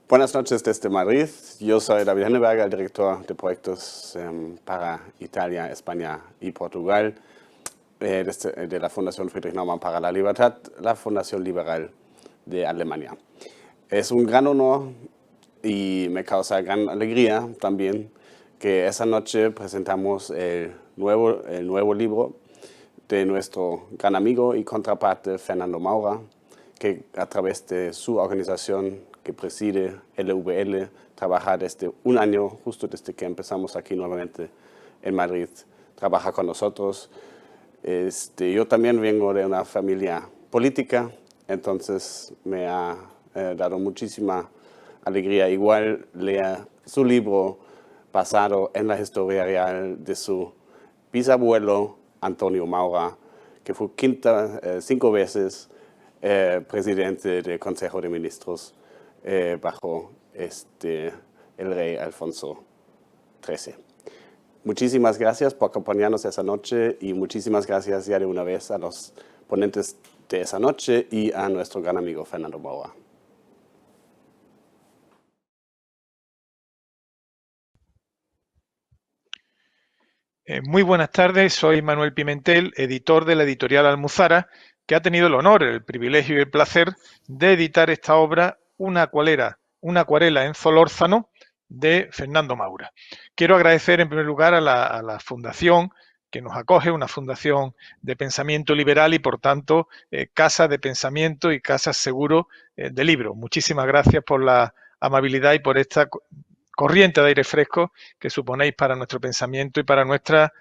Buenas noches desde Madrid. Yo soy David Henneberger, el director de proyectos para Italia, España y Portugal de la Fundación Friedrich Naumann para la Libertad, la Fundación Liberal de Alemania. Es un gran honor y me causa gran alegría también que esa noche presentamos el nuevo libro de nuestro gran amigo y contraparte Fernando Maura, que a través de su organización que preside LVL, trabaja desde un año, justo desde que empezamos aquí nuevamente en Madrid, trabaja con nosotros. Yo también vengo de una familia política, entonces me ha dado muchísima alegría igual leer su libro basado en la historia real de su bisabuelo Antonio Maura, que fue 5 veces presidente del Consejo de Ministros bajo el rey Alfonso XIII. Muchísimas gracias por acompañarnos esa noche y muchísimas gracias ya de una vez a los ponentes de esa noche y a nuestro gran amigo Fernando Maura. Muy buenas tardes, soy Manuel Pimentel, editor de la editorial Almuzara, que ha tenido el honor, el privilegio y el placer de editar esta obra, una acuarela en Solórzano, de Fernando Maura. Quiero agradecer en primer lugar a la fundación que nos acoge, una fundación de pensamiento liberal y por tanto casa de pensamiento y casa seguro de libro. Muchísimas gracias por la amabilidad y por esta corriente de aire fresco que suponéis para nuestro pensamiento y para nuestra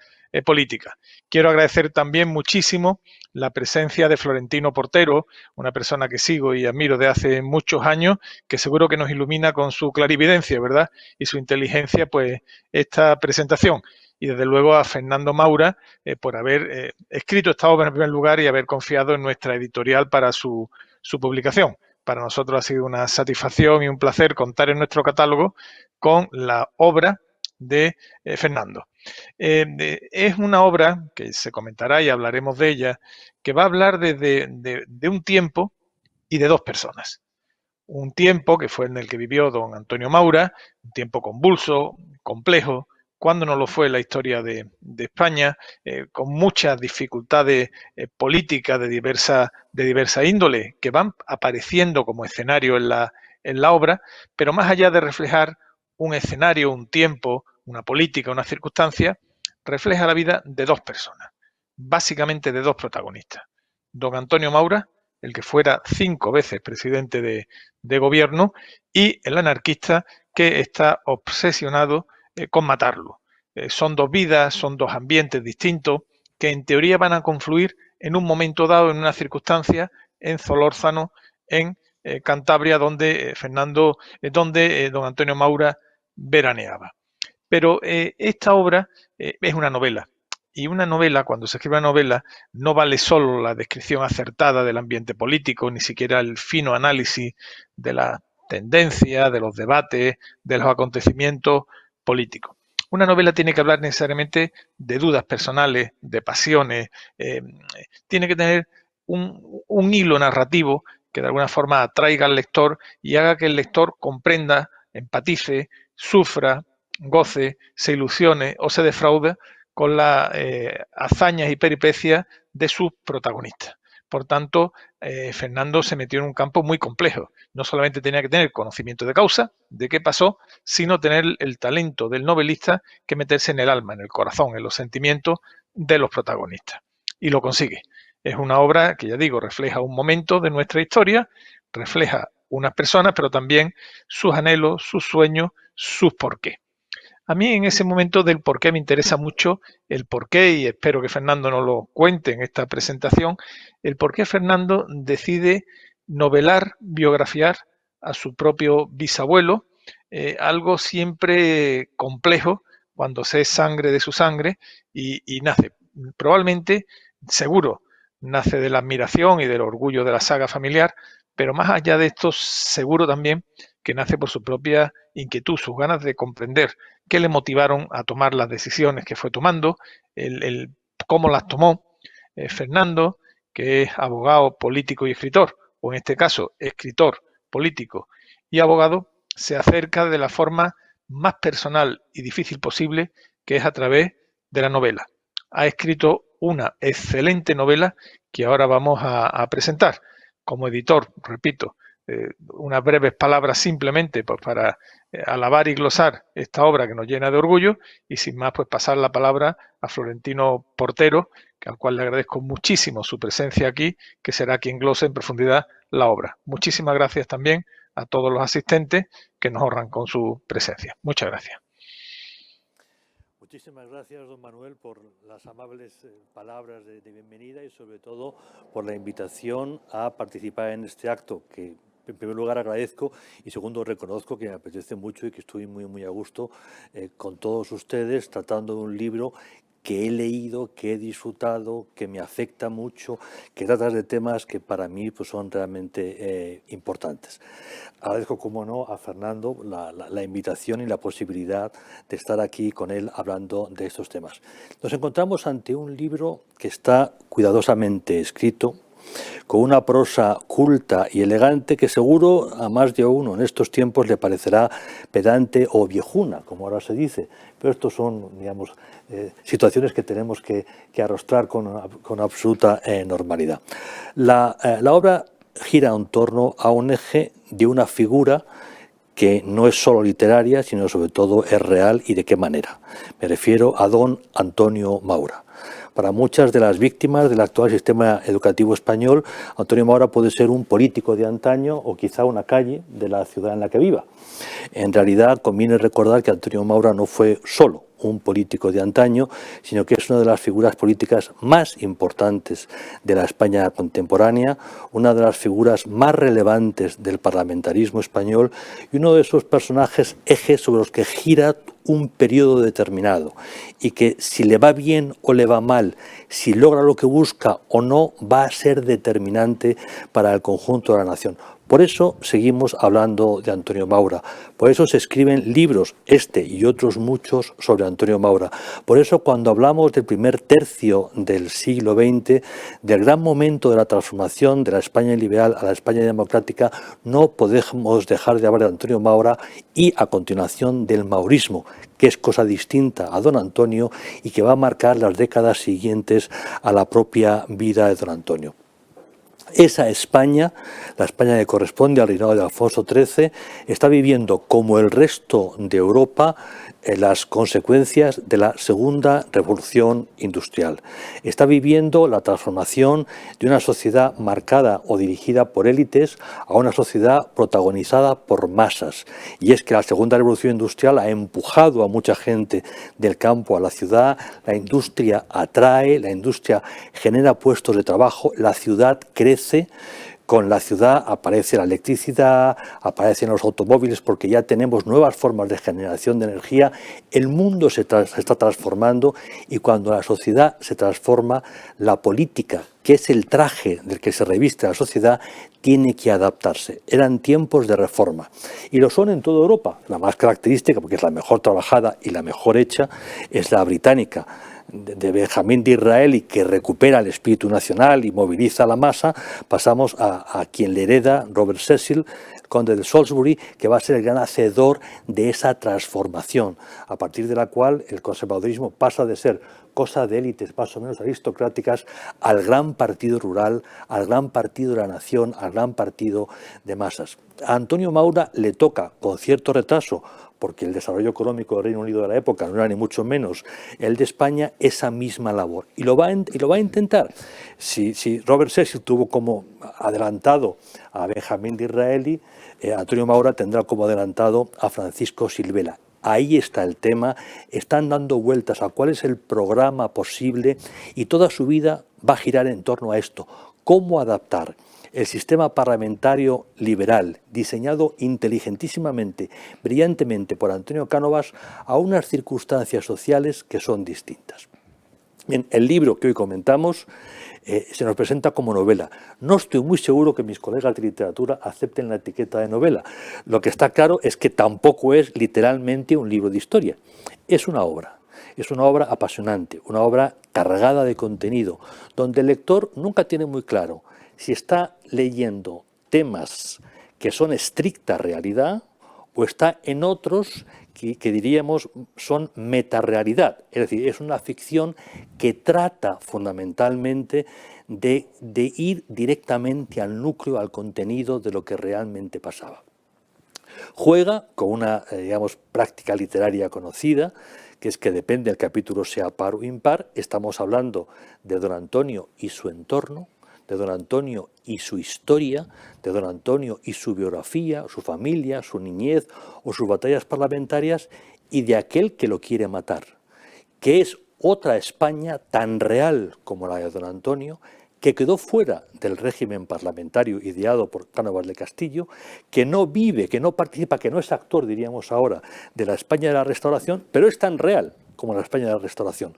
política. Quiero agradecer también muchísimo la presencia de Florentino Portero, una persona que sigo y admiro de hace muchos años, que seguro que nos ilumina con su clarividencia, ¿verdad? Y su inteligencia, pues, esta presentación. Y desde luego a Fernando Maura por haber escrito esta obra en primer lugar y haber confiado en nuestra editorial para su publicación. Para nosotros ha sido una satisfacción y un placer contar en nuestro catálogo con la obra de Fernando. Es una obra que se comentará y hablaremos de ella, que va a hablar de un tiempo y de dos personas. Un tiempo que fue en el que vivió don Antonio Maura, un tiempo convulso, complejo, cuando no lo fue la historia de España, con muchas dificultades políticas de diversa índole que van apareciendo como escenario en la obra, pero más allá de reflejar un escenario, un tiempo, una política, una circunstancia, refleja la vida de dos personas, básicamente de dos protagonistas. Don Antonio Maura, el que fuera 5 veces presidente de gobierno, y el anarquista que está obsesionado con matarlo. Son dos vidas, son dos ambientes distintos que en teoría van a confluir en un momento dado, en una circunstancia, en Solórzano, en Cantabria, donde don Antonio Maura veraneaba. Pero esta obra es una novela. Y una novela, cuando se escribe una novela, no vale solo la descripción acertada del ambiente político, ni siquiera el fino análisis de la tendencia, de los debates, de los acontecimientos políticos. Una novela tiene que hablar necesariamente de dudas personales, de pasiones, tiene que tener un hilo narrativo que de alguna forma atraiga al lector y haga que el lector comprenda, empatice, sufra, goce, se ilusione o se defraude con las hazañas y peripecias de sus protagonistas. Por tanto, Fernando se metió en un campo muy complejo. No solamente tenía que tener conocimiento de causa, de qué pasó, sino tener el talento del novelista que meterse en el alma, en el corazón, en los sentimientos de los protagonistas. Y lo consigue. Es una obra que, ya digo, refleja un momento de nuestra historia, refleja unas personas, pero también sus anhelos, sus sueños, sus porqués. A mí en ese momento del porqué me interesa mucho el porqué, y espero que Fernando nos lo cuente en esta presentación, el por qué Fernando decide novelar, biografiar a su propio bisabuelo, algo siempre complejo cuando se es sangre de su sangre y nace, probablemente, seguro, nace de la admiración y del orgullo de la saga familiar, pero más allá de esto, seguro también que nace por su propia inquietud, sus ganas de comprender qué le motivaron a tomar las decisiones que fue tomando, cómo las tomó. Fernando, que es abogado, político y escritor, o en este caso, escritor, político y abogado, se acerca de la forma más personal y difícil posible, que es a través de la novela. Ha escrito una excelente novela que ahora vamos a presentar. Como editor, repito, unas breves palabras simplemente pues para alabar y glosar esta obra que nos llena de orgullo, y sin más pues pasar la palabra a Florentino Portero, al cual le agradezco muchísimo su presencia aquí, que será quien glose en profundidad la obra. Muchísimas gracias también a todos los asistentes que nos honran con su presencia. Muchas gracias. Muchísimas gracias, don Manuel, por las amables palabras de bienvenida y sobre todo por la invitación a participar en este acto que en primer lugar agradezco y segundo reconozco que me apetece mucho y que estoy muy a gusto con todos ustedes tratando de un libro que he leído, que he disfrutado, que me afecta mucho, que trata de temas que para mí pues, son realmente importantes. Agradezco, como no, a Fernando la invitación y la posibilidad de estar aquí con él hablando de estos temas. Nos encontramos ante un libro que está cuidadosamente escrito, con una prosa culta y elegante que seguro a más de uno en estos tiempos le parecerá pedante o viejuna, como ahora se dice, pero estos son, digamos, situaciones que tenemos que arrostrar con absoluta normalidad. La obra gira en torno a un eje de una figura que no es solo literaria, sino sobre todo es real y de qué manera. Me refiero a don Antonio Maura. Para muchas de las víctimas del actual sistema educativo español, Antonio Maura puede ser un político de antaño o quizá una calle de la ciudad en la que viva. En realidad, conviene recordar que Antonio Maura no fue solo un político de antaño, sino que es una de las figuras políticas más importantes de la España contemporánea, una de las figuras más relevantes del parlamentarismo español y uno de esos personajes ejes sobre los que gira un periodo determinado y que si le va bien o le va mal, si logra lo que busca o no, va a ser determinante para el conjunto de la nación. Por eso seguimos hablando de Antonio Maura, por eso se escriben libros, este y otros muchos, sobre Antonio Maura. Por eso cuando hablamos del primer tercio del siglo XX, del gran momento de la transformación de la España liberal a la España democrática, no podemos dejar de hablar de Antonio Maura y a continuación del maurismo, que es cosa distinta a don Antonio y que va a marcar las décadas siguientes a la propia vida de don Antonio. Esa España, la España que corresponde al reinado de Alfonso XIII, está viviendo, como el resto de Europa, las consecuencias de la segunda revolución industrial. Está viviendo la transformación de una sociedad marcada o dirigida por élites a una sociedad protagonizada por masas. Y es que la segunda revolución industrial ha empujado a mucha gente del campo a la ciudad, la industria atrae, la industria genera puestos de trabajo, la ciudad crece. Con la ciudad aparece la electricidad, aparecen los automóviles porque ya tenemos nuevas formas de generación de energía. El mundo se está transformando y cuando la sociedad se transforma, la política, que es el traje del que se reviste la sociedad, tiene que adaptarse. Eran tiempos de reforma y lo son en toda Europa. La más característica, porque es la mejor trabajada y la mejor hecha, es la británica, de Benjamín Disraeli, que recupera el espíritu nacional y moviliza a la masa. Pasamos a quien le hereda, Robert Cecil, conde de Salisbury, que va a ser el gran hacedor de esa transformación, a partir de la cual el conservadurismo pasa de ser cosa de élites más o menos aristocráticas al gran partido rural, al gran partido de la nación, al gran partido de masas. A Antonio Maura le toca, con cierto retraso, porque el desarrollo económico del Reino Unido de la época no era ni mucho menos el de España, esa misma labor. Y lo va a intentar. Si Robert Cecil tuvo como adelantado a Benjamín Disraeli, Antonio Maura tendrá como adelantado a Francisco Silvela. Ahí está el tema, están dando vueltas a cuál es el programa posible y toda su vida va a girar en torno a esto. ¿Cómo adaptar el sistema parlamentario liberal, diseñado inteligentísimamente, brillantemente por Antonio Cánovas, a unas circunstancias sociales que son distintas? Bien, el libro que hoy comentamos se nos presenta como novela. No estoy muy seguro que mis colegas de literatura acepten la etiqueta de novela. Lo que está claro es que tampoco es literalmente un libro de historia. Es una obra apasionante, una obra cargada de contenido, donde el lector nunca tiene muy claro si está leyendo temas que son estricta realidad o está en otros que diríamos son metarealidad, es decir, es una ficción que trata fundamentalmente de ir directamente al núcleo, al contenido de lo que realmente pasaba. Juega con una, digamos, práctica literaria conocida, que es que depende del capítulo sea par o impar. Estamos hablando de don Antonio y su entorno, de don Antonio y su historia, de don Antonio y su biografía, su familia, su niñez o sus batallas parlamentarias, y de aquel que lo quiere matar, que es otra España tan real como la de don Antonio, que quedó fuera del régimen parlamentario ideado por Cánovas del Castillo, que no vive, que no participa, que no es actor, diríamos ahora, de la España de la Restauración, pero es tan real como la España de la Restauración.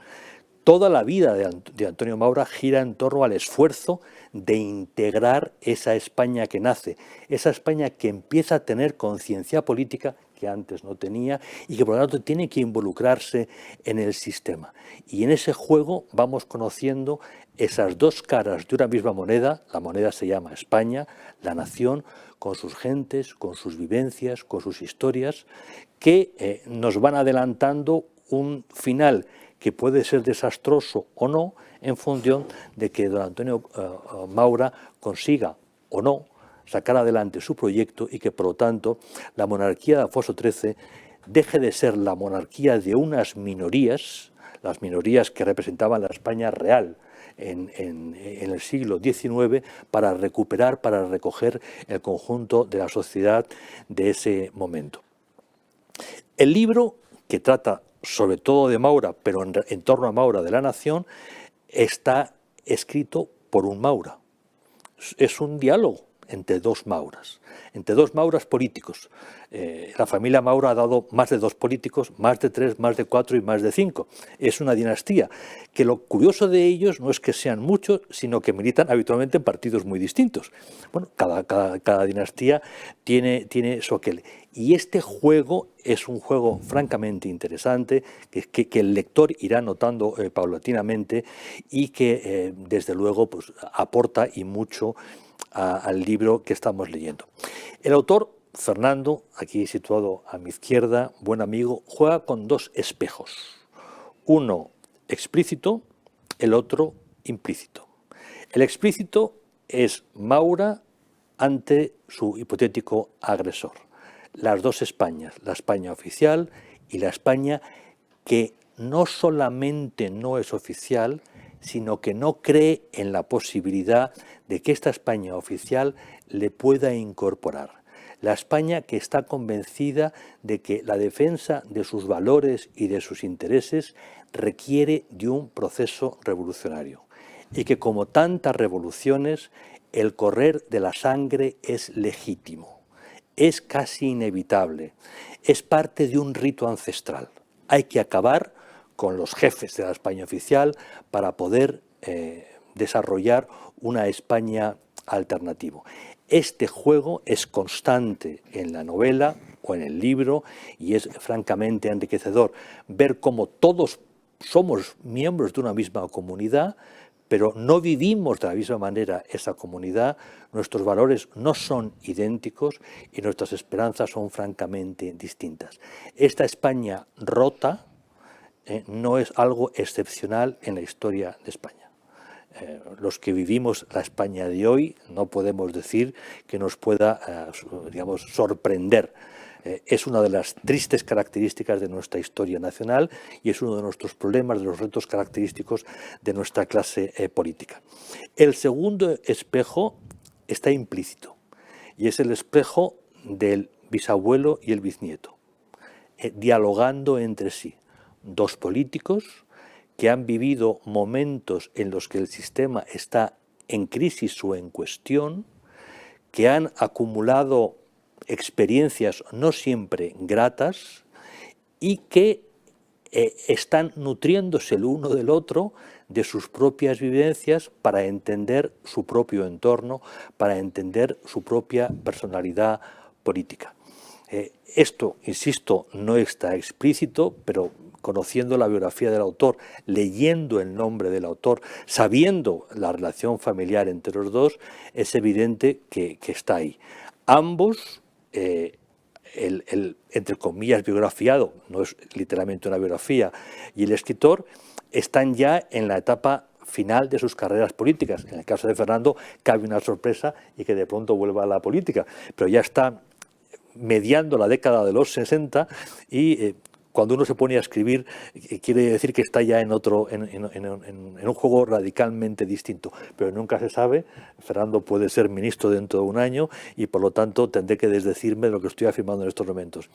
Toda la vida de Antonio Maura gira en torno al esfuerzo de integrar esa España que nace, esa España que empieza a tener conciencia política que antes no tenía y que por lo tanto tiene que involucrarse en el sistema. Y en ese juego vamos conociendo esas dos caras de una misma moneda. La moneda se llama España, la nación, con sus gentes, con sus vivencias, con sus historias, que nos van adelantando un final que puede ser desastroso o no, en función de que don Antonio Maura consiga o no sacar adelante su proyecto y que, por lo tanto, la monarquía de Alfonso XIII deje de ser la monarquía de unas minorías, las minorías que representaban la España real en el siglo XIX, para recuperar, para recoger el conjunto de la sociedad de ese momento. El libro, que trata sobre todo de Maura, pero en torno a Maura de la Nación, está escrito por un Maura. Es un diálogo entre dos Mauras políticos. La familia Maura ha dado más de 2 políticos, más de 3, más de 4 y más de 5. Es una dinastía que lo curioso de ellos no es que sean muchos, sino que militan habitualmente en partidos muy distintos. Bueno, cada dinastía tiene su aquel. Y este juego es un juego francamente interesante, que el lector irá notando paulatinamente y que desde luego pues, aporta y mucho al libro que estamos leyendo. El autor, Fernando, aquí situado a mi izquierda, buen amigo, juega con 2 espejos, uno explícito, el otro implícito. El explícito es Maura ante su hipotético agresor. Las 2 Españas, la España oficial y la España que no solamente no es oficial, sino que no cree en la posibilidad de que esta España oficial le pueda incorporar. La España que está convencida de que la defensa de sus valores y de sus intereses requiere de un proceso revolucionario y que, como tantas revoluciones, el correr de la sangre es legítimo, es casi inevitable, es parte de un rito ancestral. Hay que acabar con los jefes de la España oficial para poder desarrollar una España alternativa. Este juego es constante en la novela o en el libro y es francamente enriquecedor ver cómo todos somos miembros de una misma comunidad, pero no vivimos de la misma manera esa comunidad, nuestros valores no son idénticos y nuestras esperanzas son francamente distintas. Esta España rota no es algo excepcional en la historia de España. Los que vivimos la España de hoy no podemos decir que nos pueda, digamos, sorprender. Es una de las tristes características de nuestra historia nacional y es uno de nuestros problemas, de los retos característicos de nuestra clase política. El segundo espejo está implícito y es el espejo del bisabuelo y el bisnieto, dialogando entre sí. 2 políticos que han vivido momentos en los que el sistema está en crisis o en cuestión, que han acumulado experiencias no siempre gratas y que están nutriéndose el uno del otro de sus propias vivencias para entender su propio entorno, para entender su propia personalidad política. Esto, insisto, no está explícito, pero conociendo la biografía del autor, leyendo el nombre del autor, sabiendo la relación familiar entre los dos, es evidente que está ahí. Ambos entre comillas, biografiado, no es literalmente una biografía, y el escritor están ya en la etapa final de sus carreras políticas. En el caso de Fernando cabe una sorpresa y que de pronto vuelva a la política, pero ya está mediando la década de los 60 y cuando uno se pone a escribir quiere decir que está ya en un juego radicalmente distinto, pero nunca se sabe. Fernando puede ser ministro dentro de un año y por lo tanto tendré que desdecirme de lo que estoy afirmando en estos momentos.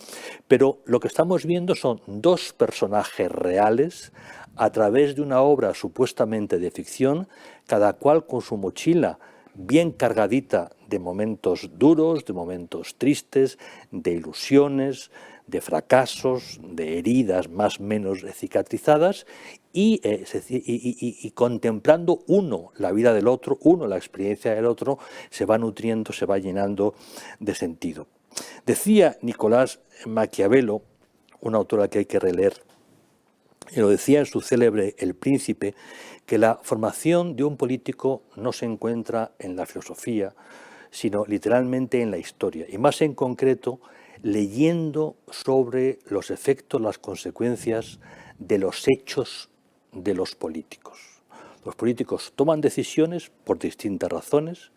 Pero lo que estamos viendo son dos personajes reales a través de una obra supuestamente de ficción, cada cual con su mochila bien cargadita de momentos duros, de momentos tristes, de ilusiones, de fracasos, de heridas más o menos cicatrizadas y contemplando uno la vida del otro, uno la experiencia del otro, se va nutriendo, se va llenando de sentido. Decía Nicolás Maquiavelo, una autora que hay que releer, y lo decía en su célebre El Príncipe, que la formación de un político no se encuentra en la filosofía, sino literalmente en la historia, y más en concreto leyendo sobre los efectos, las consecuencias de los hechos de los políticos. Los políticos toman decisiones por distintas razones,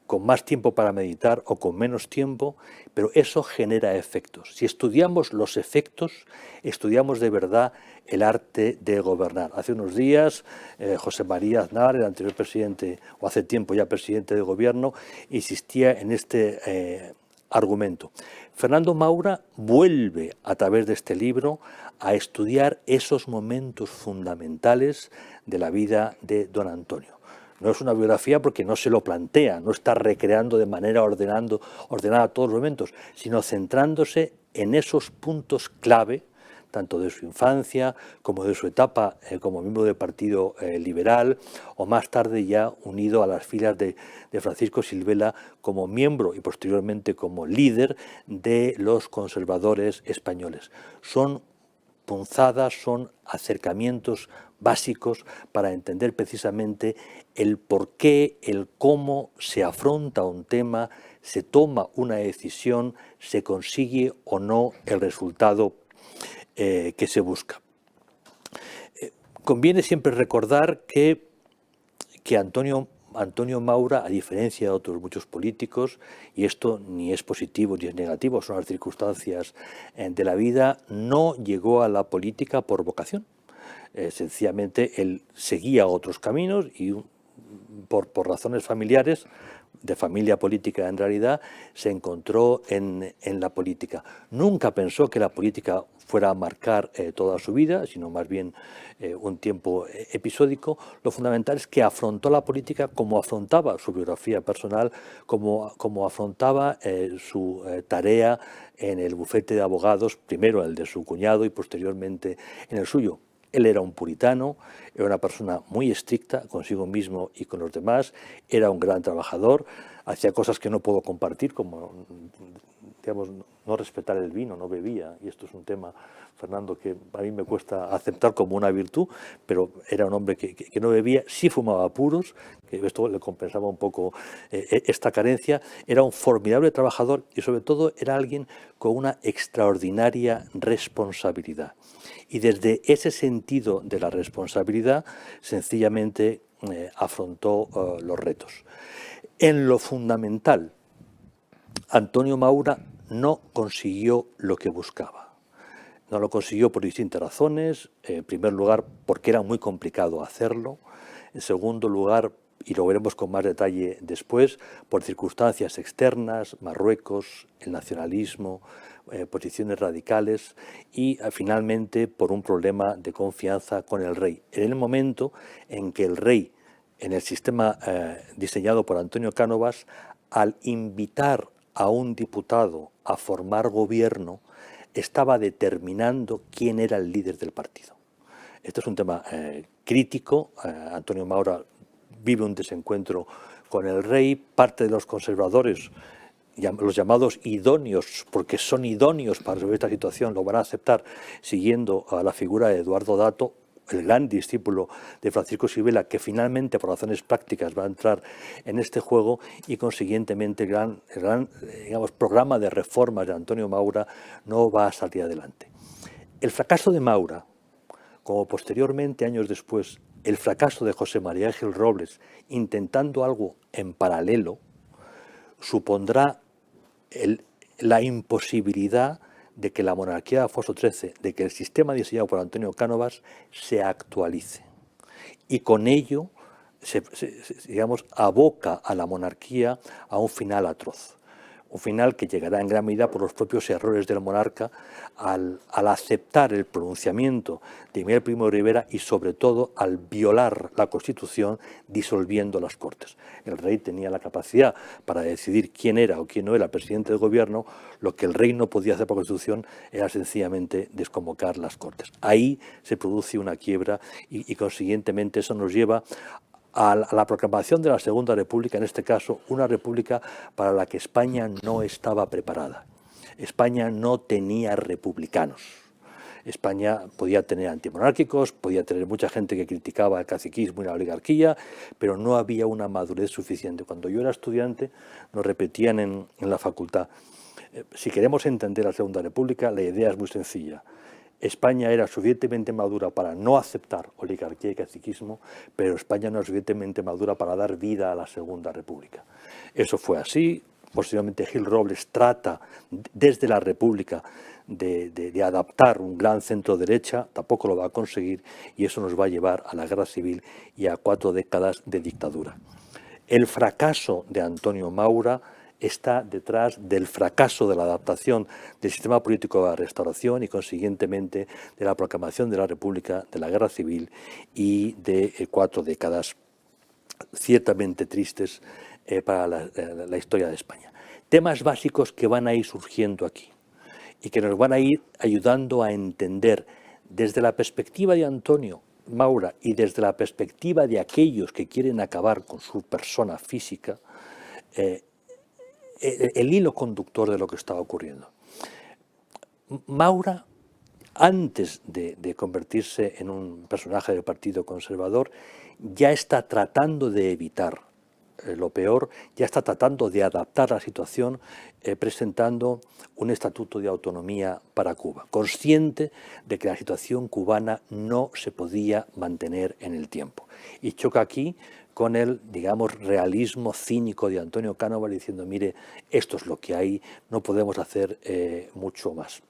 con más tiempo para meditar o con menos tiempo, pero eso genera efectos. Si estudiamos los efectos, estudiamos de verdad el arte de gobernar. Hace unos días, José María Aznar, el anterior presidente, o hace tiempo ya presidente de gobierno, insistía en este argumento. Fernando Maura vuelve a través de este libro a estudiar esos momentos fundamentales de la vida de don Antonio. No es una biografía porque no se lo plantea, no está recreando de manera ordenada todos los momentos, sino centrándose en esos puntos clave, tanto de su infancia como de su etapa como miembro del Partido Liberal, o más tarde ya unido a las filas de Francisco Silvela como miembro y posteriormente como líder de los conservadores españoles. Son punzadas, son acercamientos básicos para entender precisamente el por qué, el cómo se afronta un tema, se toma una decisión, se consigue o no el resultado que se busca. Conviene siempre recordar que Antonio Maura, a diferencia de otros muchos políticos, y esto ni es positivo ni es negativo, son las circunstancias de la vida, no llegó a la política por vocación. Sencillamente él seguía otros caminos y por razones familiares, de familia política en realidad, se encontró en la política. Nunca pensó que la política fuera a marcar toda su vida, sino más bien un tiempo episódico. Lo fundamental es que afrontó la política como afrontaba su biografía personal, como afrontaba su tarea en el bufete de abogados, primero el de su cuñado y posteriormente en el suyo. Él era un puritano, era una persona muy estricta consigo mismo y con los demás, era un gran trabajador, hacía cosas que no puedo compartir, como digamos, no respetar el vino, no bebía, y esto es un tema, Fernando, que a mí me cuesta aceptar como una virtud, pero era un hombre que no bebía, sí fumaba puros, que esto le compensaba un poco esta carencia, era un formidable trabajador y sobre todo era alguien con una extraordinaria responsabilidad. Y desde ese sentido de la responsabilidad, sencillamente afrontó los retos. En lo fundamental, Antonio Maura no consiguió lo que buscaba. No lo consiguió por distintas razones. En primer lugar, porque era muy complicado hacerlo. En segundo lugar, y lo veremos con más detalle después, por circunstancias externas, Marruecos, el nacionalismo, posiciones radicales y finalmente por un problema de confianza con el rey. En el momento en que el rey, en el sistema diseñado por Antonio Cánovas, al invitar a un diputado a formar gobierno, estaba determinando quién era el líder del partido. Este es un tema crítico. Antonio Maura vive un desencuentro con el rey. Parte de los conservadores, los llamados idóneos, porque son idóneos para resolver esta situación, lo van a aceptar siguiendo a la figura de Eduardo Dato, el gran discípulo de Francisco Silvela, que finalmente por razones prácticas va a entrar en este juego, y consiguientemente el gran digamos, programa de reformas de Antonio Maura no va a salir adelante. El fracaso de Maura, como posteriormente, años después, el fracaso de José María Gil Robles intentando algo en paralelo, supondrá la imposibilidad de que la monarquía de Alfonso XIII, de que el sistema diseñado por Antonio Cánovas se actualice. Y con ello, digamos, aboca a la monarquía a un final atroz. Un final que llegará en gran medida por los propios errores del monarca al aceptar el pronunciamiento de Miguel Primo de Rivera y sobre todo al violar la Constitución disolviendo las Cortes. El rey tenía la capacidad para decidir quién era o quién no era presidente del gobierno. Lo que el rey no podía hacer por Constitución era sencillamente desconvocar las Cortes. Ahí se produce una quiebra y consiguientemente eso nos lleva a la proclamación de la Segunda República, en este caso una república para la que España no estaba preparada. España no tenía republicanos. España podía tener antimonárquicos, podía tener mucha gente que criticaba el caciquismo y la oligarquía, pero no había una madurez suficiente. Cuando yo era estudiante nos repetían en la facultad, si queremos entender la Segunda República, la idea es muy sencilla. España era suficientemente madura para no aceptar oligarquía y caciquismo, pero España no era suficientemente madura para dar vida a la Segunda República. Eso fue así. Posteriormente Gil Robles trata desde la República de adaptar un gran centro derecha, tampoco lo va a conseguir, y eso nos va a llevar a la guerra civil y a 4 décadas de dictadura. El fracaso de Antonio Maura está detrás del fracaso de la adaptación del sistema político a la Restauración y consiguientemente de la proclamación de la República, de la Guerra Civil y de 4 décadas ciertamente tristes para la historia de España. Temas básicos que van a ir surgiendo aquí y que nos van a ir ayudando a entender desde la perspectiva de Antonio Maura y desde la perspectiva de aquellos que quieren acabar con su persona física, el hilo conductor de lo que estaba ocurriendo. Maura, antes de convertirse en un personaje del Partido Conservador, ya está tratando de evitar lo peor, ya está tratando de adaptar la situación presentando un estatuto de autonomía para Cuba, consciente de que la situación cubana no se podía mantener en el tiempo. Y choca aquí con el, digamos, realismo cínico de Antonio Cánovas diciendo, mire, esto es lo que hay, no podemos hacer mucho más.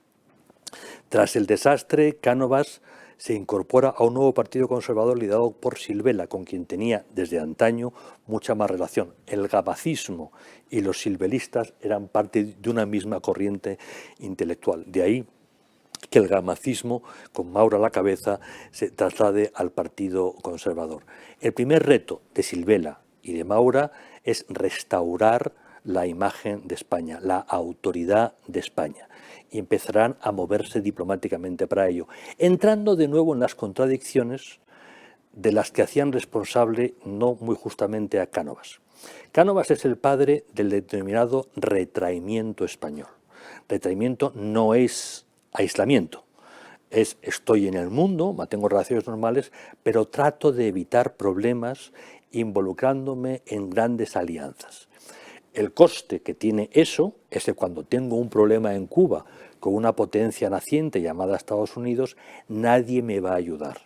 Tras el desastre, Cánovas se incorpora a un nuevo partido conservador liderado por Silvela, con quien tenía desde antaño mucha más relación. El gamacismo y los silvelistas eran parte de una misma corriente intelectual. De ahí que el gamacismo, con Maura a la cabeza, se traslade al Partido Conservador. El primer reto de Silvela y de Maura es restaurar la imagen de España, la autoridad de España, y empezarán a moverse diplomáticamente para ello, entrando de nuevo en las contradicciones de las que hacían responsable no muy justamente a Cánovas. Cánovas es el padre del denominado retraimiento español. Retraimiento no es aislamiento, es estoy en el mundo, mantengo relaciones normales, pero trato de evitar problemas involucrándome en grandes alianzas. El coste que tiene eso es que cuando tengo un problema en Cuba con una potencia naciente llamada Estados Unidos, nadie me va a ayudar.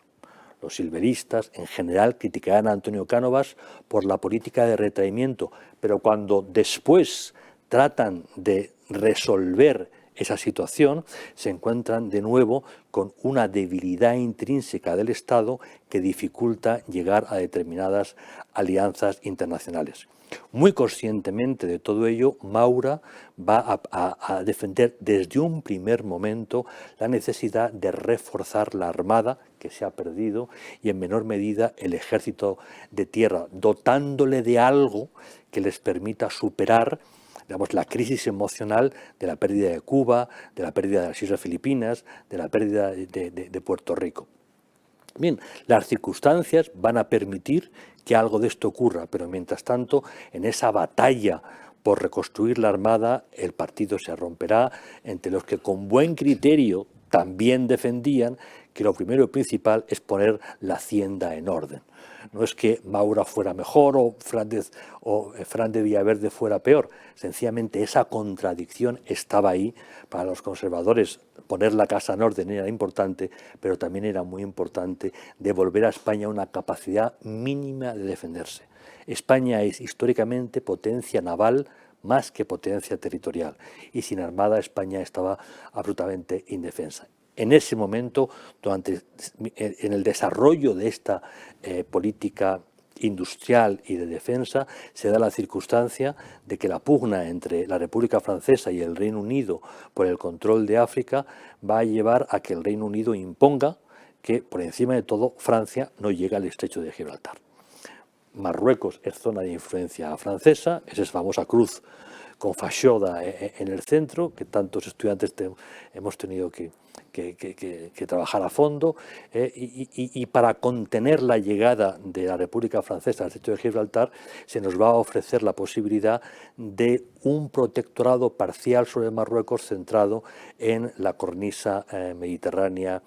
Los silveristas en general criticarán a Antonio Cánovas por la política de retraimiento, pero cuando después tratan de resolver esa situación, se encuentran de nuevo con una debilidad intrínseca del Estado que dificulta llegar a determinadas alianzas internacionales. Muy conscientemente de todo ello, Maura va a defender desde un primer momento la necesidad de reforzar la armada, que se ha perdido, y en menor medida el ejército de tierra, dotándole de algo que les permita superar, digamos, la crisis emocional de la pérdida de Cuba, de la pérdida de las Islas Filipinas, de la pérdida de Puerto Rico. Bien, las circunstancias van a permitir que algo de esto ocurra, pero mientras tanto, en esa batalla por reconstruir la Armada, el partido se romperá entre los que con buen criterio también defendían que lo primero y principal es poner la hacienda en orden. No es que Maura fuera mejor o Fran de Villaverde fuera peor, sencillamente esa contradicción estaba ahí. Para los conservadores poner la casa en orden era importante, pero también era muy importante devolver a España una capacidad mínima de defenderse. España es históricamente potencia naval más que potencia territorial, y sin armada España estaba absolutamente indefensa. En ese momento, en el desarrollo de esta política industrial y de defensa, se da la circunstancia de que la pugna entre la República Francesa y el Reino Unido por el control de África va a llevar a que el Reino Unido imponga que, por encima de todo, Francia no llegue al estrecho de Gibraltar. Marruecos es zona de influencia francesa, es esa famosa cruz con Fashoda en el centro, que tantos estudiantes hemos tenido que trabajar a fondo, y para contener la llegada de la República Francesa al estrecho de Gibraltar se nos va a ofrecer la posibilidad de un protectorado parcial sobre Marruecos centrado en la cornisa mediterránea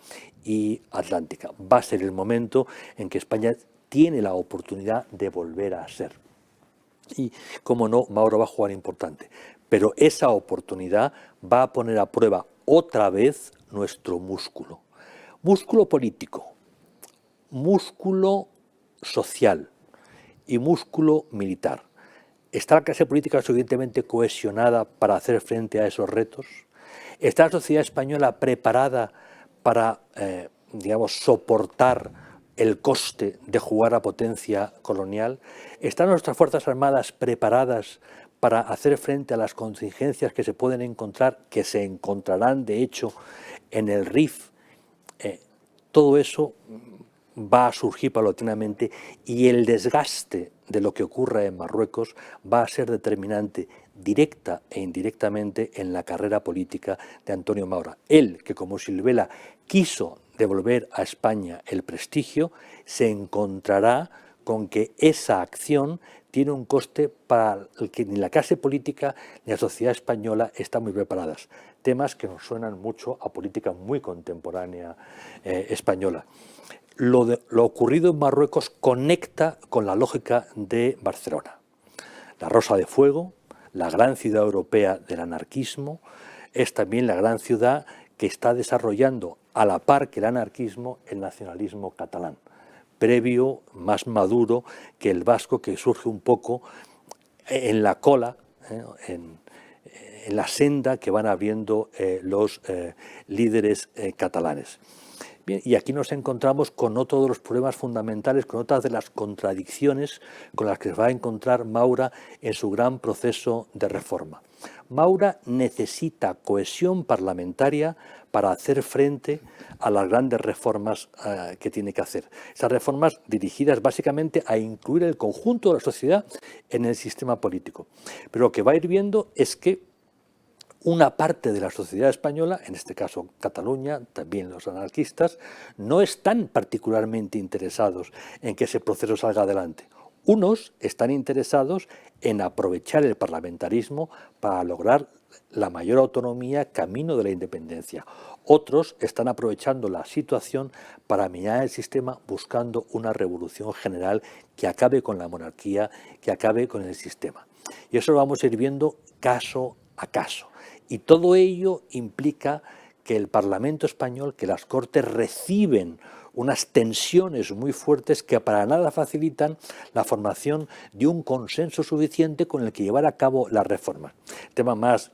y atlántica. Va a ser el momento en que España tiene la oportunidad de volver a ser. Y, como no, Maura va a jugar importante. Pero esa oportunidad va a poner a prueba otra vez nuestro músculo. Músculo político, músculo social y músculo militar. ¿Está la clase política suficientemente cohesionada para hacer frente a esos retos? ¿Está la sociedad española preparada para, soportar el coste de jugar a potencia colonial? ¿Están nuestras Fuerzas Armadas preparadas para hacer frente a las contingencias que se pueden encontrar, que se encontrarán de hecho en el Rif? Todo eso va a surgir paulatinamente, y el desgaste de lo que ocurra en Marruecos va a ser determinante directa e indirectamente en la carrera política de Antonio Maura. Él, que como Silvela quiso devolver a España el prestigio, se encontrará con que esa acción tiene un coste para el que ni la clase política ni la sociedad española están muy preparadas. Temas que nos suenan mucho a política muy contemporánea española. Lo ocurrido en Marruecos conecta con la lógica de Barcelona. La Rosa de Fuego, la gran ciudad europea del anarquismo, es también la gran ciudad que está desarrollando a la par que el anarquismo el nacionalismo catalán, previo, más maduro que el vasco, que surge un poco en la cola, en la senda que van abriendo los líderes catalanes. Bien, y aquí nos encontramos con otro de los problemas fundamentales, con otras de las contradicciones con las que se va a encontrar Maura en su gran proceso de reforma. Maura necesita cohesión parlamentaria para hacer frente a las grandes reformas que tiene que hacer. Esas reformas dirigidas básicamente a incluir el conjunto de la sociedad en el sistema político. Pero lo que va a ir viendo es que una parte de la sociedad española, en este caso Cataluña, también los anarquistas, no están particularmente interesados en que ese proceso salga adelante. Unos están interesados en aprovechar el parlamentarismo para lograr la mayor autonomía camino de la independencia. Otros están aprovechando la situación para minar el sistema, buscando una revolución general que acabe con la monarquía, que acabe con el sistema. Y eso lo vamos a ir viendo caso a caso. Y todo ello implica que el Parlamento español, que las Cortes reciben unas tensiones muy fuertes que para nada facilitan la formación de un consenso suficiente con el que llevar a cabo las reformas. El tema más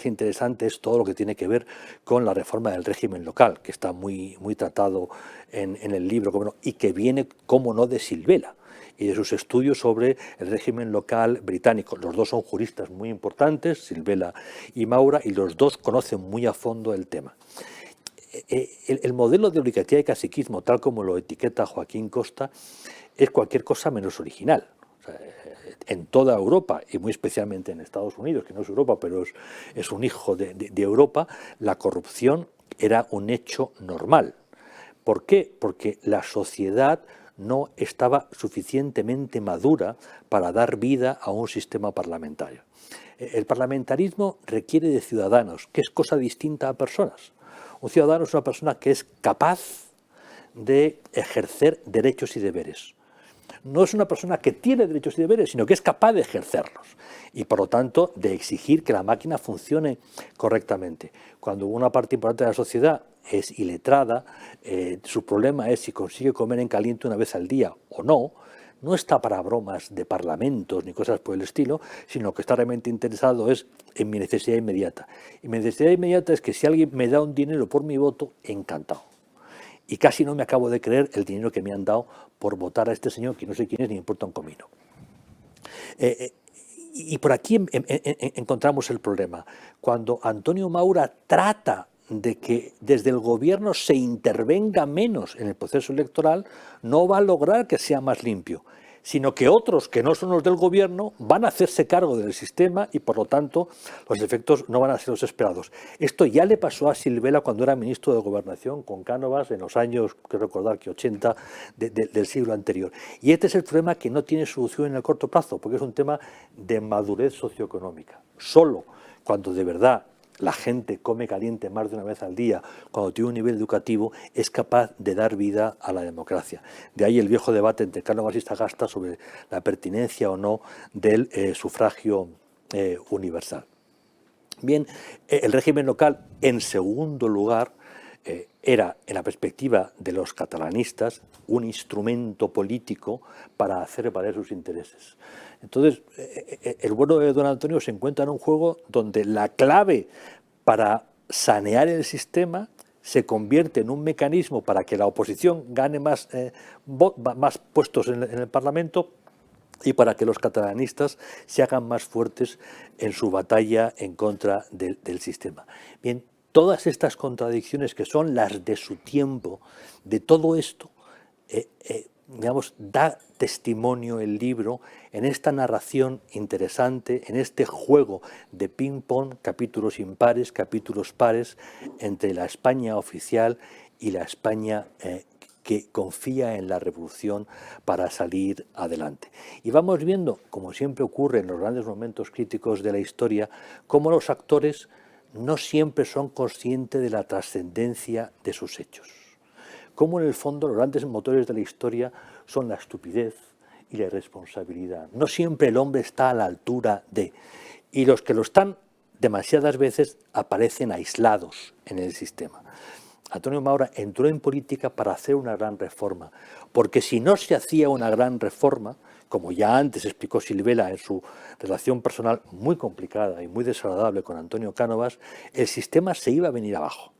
interesante es todo lo que tiene que ver con la reforma del régimen local, que está muy tratado en el libro, y que viene, como no, de Silvela y de sus estudios sobre el régimen local británico. Los dos son juristas muy importantes, Silvela y Maura, y los dos conocen muy a fondo el tema. El modelo de oligarquía y caciquismo, tal como lo etiqueta Joaquín Costa, es cualquier cosa menos original. O sea, en toda Europa, y muy especialmente en Estados Unidos, que no es Europa, pero es un hijo de Europa, la corrupción era un hecho normal. ¿Por qué? Porque la sociedad no estaba suficientemente madura para dar vida a un sistema parlamentario. El parlamentarismo requiere de ciudadanos, que es cosa distinta a personas. Un ciudadano es una persona que es capaz de ejercer derechos y deberes. No es una persona que tiene derechos y deberes, sino que es capaz de ejercerlos y, por lo tanto, de exigir que la máquina funcione correctamente. Cuando una parte importante de la sociedad es iletrada, su problema es si consigue comer en caliente una vez al día o no, no está para bromas de parlamentos ni cosas por el estilo, sino que está realmente interesado es en mi necesidad inmediata. Y mi necesidad inmediata es que si alguien me da un dinero por mi voto, encantado. Y casi no me acabo de creer el dinero que me han dado por votar a este señor, que no sé quién es ni me importa un comino. Y por aquí encontramos el problema. Cuando Antonio Maura trata de que desde el gobierno se intervenga menos en el proceso electoral, no va a lograr que sea más limpio, sino que otros que no son los del gobierno van a hacerse cargo del sistema y, por lo tanto, los efectos no van a ser los esperados. Esto ya le pasó a Silvela cuando era ministro de Gobernación con Cánovas en los años, creo recordar que 80 del siglo anterior. Y este es el problema que no tiene solución en el corto plazo, porque es un tema de madurez socioeconómica. Solo cuando de verdad la gente come caliente más de una vez al día, cuando tiene un nivel educativo, es capaz de dar vida a la democracia. De ahí el viejo debate entre Cánovas y Sagasta sobre la pertinencia o no del sufragio universal. Bien, el régimen local, en segundo lugar, era, en la perspectiva de los catalanistas, un instrumento político para hacer valer sus intereses. Entonces, el bueno de don Antonio se encuentra en un juego donde la clave para sanear el sistema se convierte en un mecanismo para que la oposición gane más puestos en el Parlamento y para que los catalanistas se hagan más fuertes en su batalla en contra del sistema. Bien, todas estas contradicciones que son las de su tiempo, de todo esto, digamos, da testimonio el libro en esta narración interesante, en este juego de ping-pong, capítulos impares, capítulos pares, entre la España oficial y la España que confía en la revolución para salir adelante. Y vamos viendo, como siempre ocurre en los grandes momentos críticos de la historia, cómo los actores no siempre son conscientes de la trascendencia de sus hechos. Cómo en el fondo los grandes motores de la historia son la estupidez y la irresponsabilidad. No siempre el hombre está a la altura de... Y los que lo están demasiadas veces aparecen aislados en el sistema. Antonio Maura entró en política para hacer una gran reforma, porque si no se hacía una gran reforma, como ya antes explicó Silvela en su relación personal muy complicada y muy desagradable con Antonio Cánovas, el sistema se iba a venir abajo.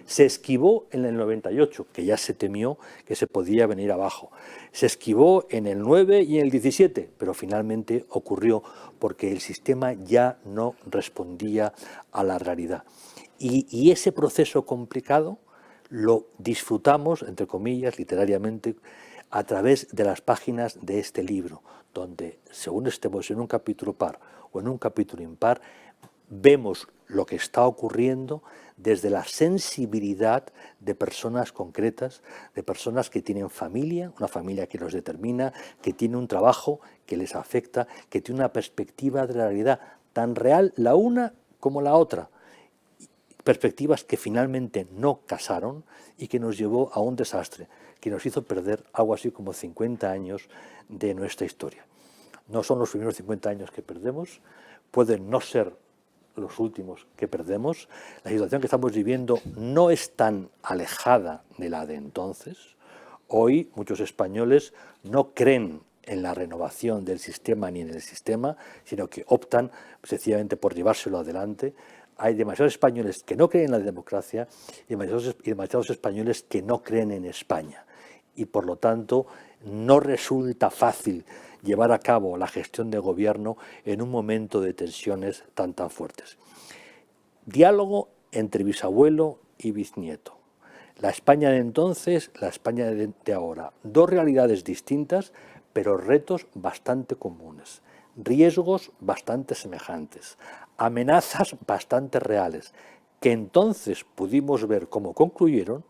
Se esquivó en el 98, que ya se temió que se podía venir abajo. Se esquivó en el 9 y en el 17, pero finalmente ocurrió porque el sistema ya no respondía a la realidad. Y ese proceso complicado lo disfrutamos, entre comillas, literariamente, a través de las páginas de este libro, donde, según estemos en un capítulo par o en un capítulo impar, vemos lo que está ocurriendo desde la sensibilidad de personas concretas, de personas que tienen familia, una familia que los determina, que tiene un trabajo que les afecta, que tiene una perspectiva de la realidad tan real la una como la otra. Perspectivas que finalmente no casaron y que nos llevó a un desastre, que nos hizo perder algo así como 50 años de nuestra historia. No son los primeros 50 años que perdemos, pueden no ser los últimos que perdemos. La situación que estamos viviendo no es tan alejada de la de entonces. Hoy muchos españoles no creen en la renovación del sistema ni en el sistema, sino que optan sencillamente por llevárselo adelante. Hay demasiados españoles que no creen en la democracia y demasiados españoles que no creen en España. Y por lo tanto no resulta fácil llevar a cabo la gestión de gobierno en un momento de tensiones tan fuertes. Diálogo entre bisabuelo y bisnieto. La España de entonces, la España de ahora. Dos realidades distintas, pero retos bastante comunes. Riesgos bastante semejantes. Amenazas bastante reales, que entonces pudimos ver cómo concluyeron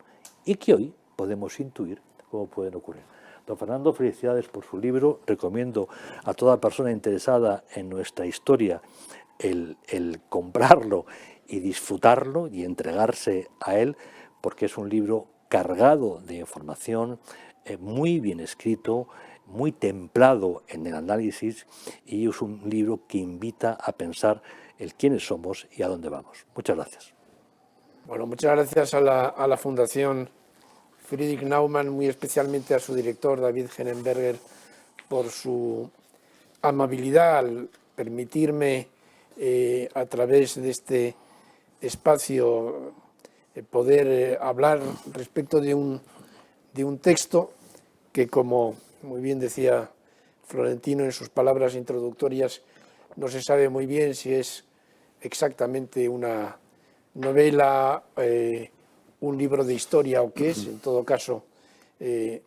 y que hoy podemos intuir cómo pueden ocurrir. Don Fernando, felicidades por su libro. Recomiendo a toda persona interesada en nuestra historia el comprarlo y disfrutarlo y entregarse a él, porque es un libro cargado de información, muy bien escrito, muy templado en el análisis, y es un libro que invita a pensar el quiénes somos y a dónde vamos. Muchas gracias. Bueno, muchas gracias a la Fundación Friedrich Naumann, muy especialmente a su director, David Henenberger, por su amabilidad al permitirme, a través de este espacio, poder hablar respecto de un texto que, como muy bien decía Florentino en sus palabras introductorias, no se sabe muy bien si es exactamente una novela, un libro de historia o qué es. En todo caso,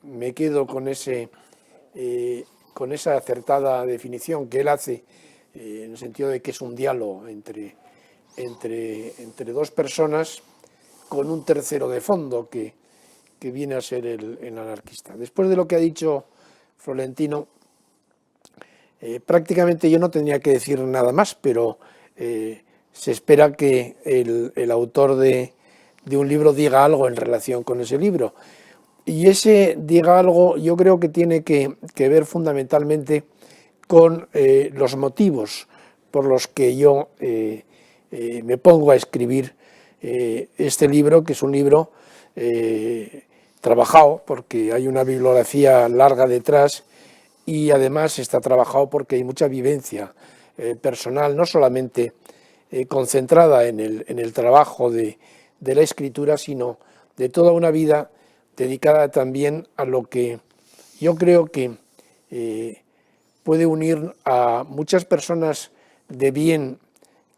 me quedo con esa acertada definición que él hace, en el sentido de que es un diálogo entre dos personas con un tercero de fondo que viene a ser el anarquista. Después de lo que ha dicho Florentino, prácticamente yo no tendría que decir nada más, pero se espera que el autor de un libro diga algo en relación con ese libro. Y ese diga algo yo creo que tiene que ver fundamentalmente con los motivos por los que yo me pongo a escribir este libro, que es un libro trabajado, porque hay una bibliografía larga detrás, y además está trabajado porque hay mucha vivencia personal, no solamente concentrada en el trabajo de la escritura, sino de toda una vida dedicada también a lo que yo creo que puede unir a muchas personas de bien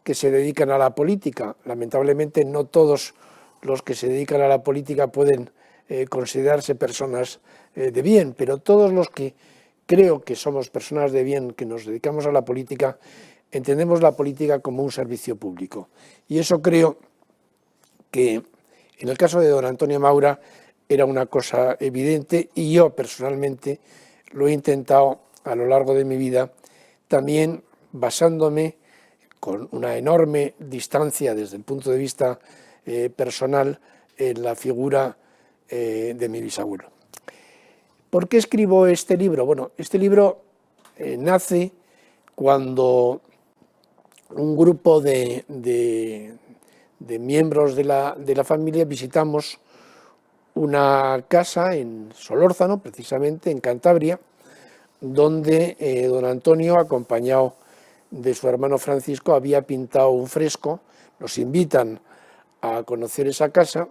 que se dedican a la política. Lamentablemente no todos los que se dedican a la política pueden considerarse personas de bien, pero todos los que creo que somos personas de bien, que nos dedicamos a la política, entendemos la política como un servicio público. Y eso creo que en el caso de don Antonio Maura era una cosa evidente, y yo personalmente lo he intentado a lo largo de mi vida, también basándome con una enorme distancia desde el punto de vista personal en la figura de mi bisabuelo. ¿Por qué escribo este libro? Bueno, este libro nace cuando un grupo de miembros de la familia visitamos una casa en Solórzano, precisamente en Cantabria, donde don Antonio, acompañado de su hermano Francisco, había pintado un fresco. Nos invitan a conocer esa casa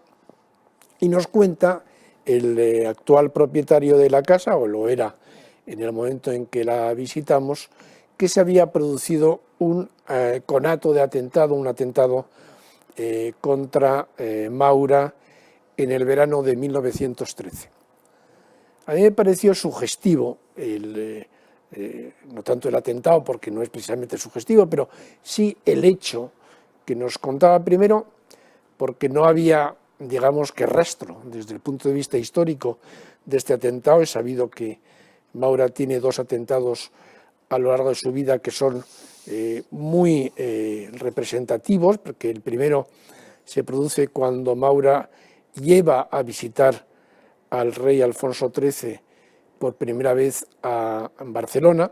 y nos cuenta el actual propietario de la casa, o lo era en el momento en que la visitamos, que se había producido un conato de atentado, un atentado contra Maura en el verano de 1913. A mí me pareció sugestivo, no tanto el atentado, porque no es precisamente sugestivo, pero sí el hecho que nos contaba, primero porque no había, digamos, que rastro desde el punto de vista histórico de este atentado. He sabido que Maura tiene 2 atentados a lo largo de su vida que son muy representativos, porque el primero se produce cuando Maura lleva a visitar al rey Alfonso XIII por primera vez a Barcelona.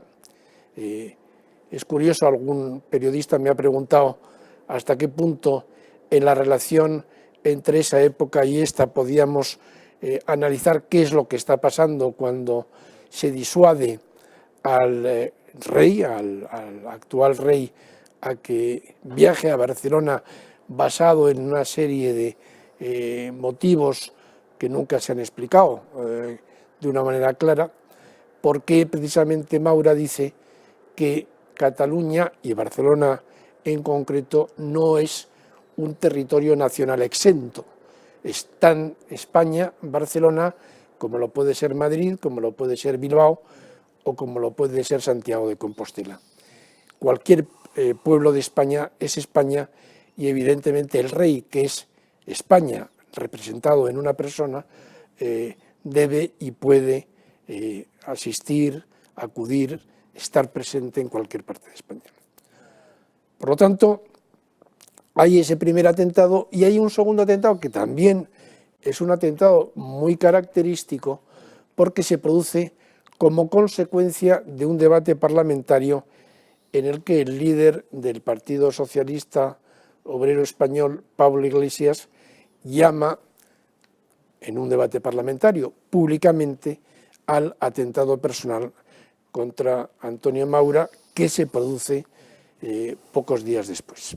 Es curioso, algún periodista me ha preguntado hasta qué punto en la relación entre esa época y esta podíamos analizar qué es lo que está pasando cuando se disuade al rey, al actual rey, a que viaje a Barcelona basado en una serie de motivos que nunca se han explicado de una manera clara, porque precisamente Maura dice que Cataluña, y Barcelona en concreto, no es un territorio nacional exento. Es tan España, Barcelona, como lo puede ser Madrid, como lo puede ser Bilbao o como lo puede ser Santiago de Compostela. Cualquier pueblo de España es España, y evidentemente el rey, que es España representado en una persona, debe y puede asistir, acudir, estar presente en cualquier parte de España. Por lo tanto, hay ese primer atentado, y hay un segundo atentado que también es un atentado muy característico porque se produce como consecuencia de un debate parlamentario en el que el líder del Partido Socialista Obrero Español, Pablo Iglesias, llama en un debate parlamentario públicamente al atentado personal contra Antonio Maura, que se produce pocos días después.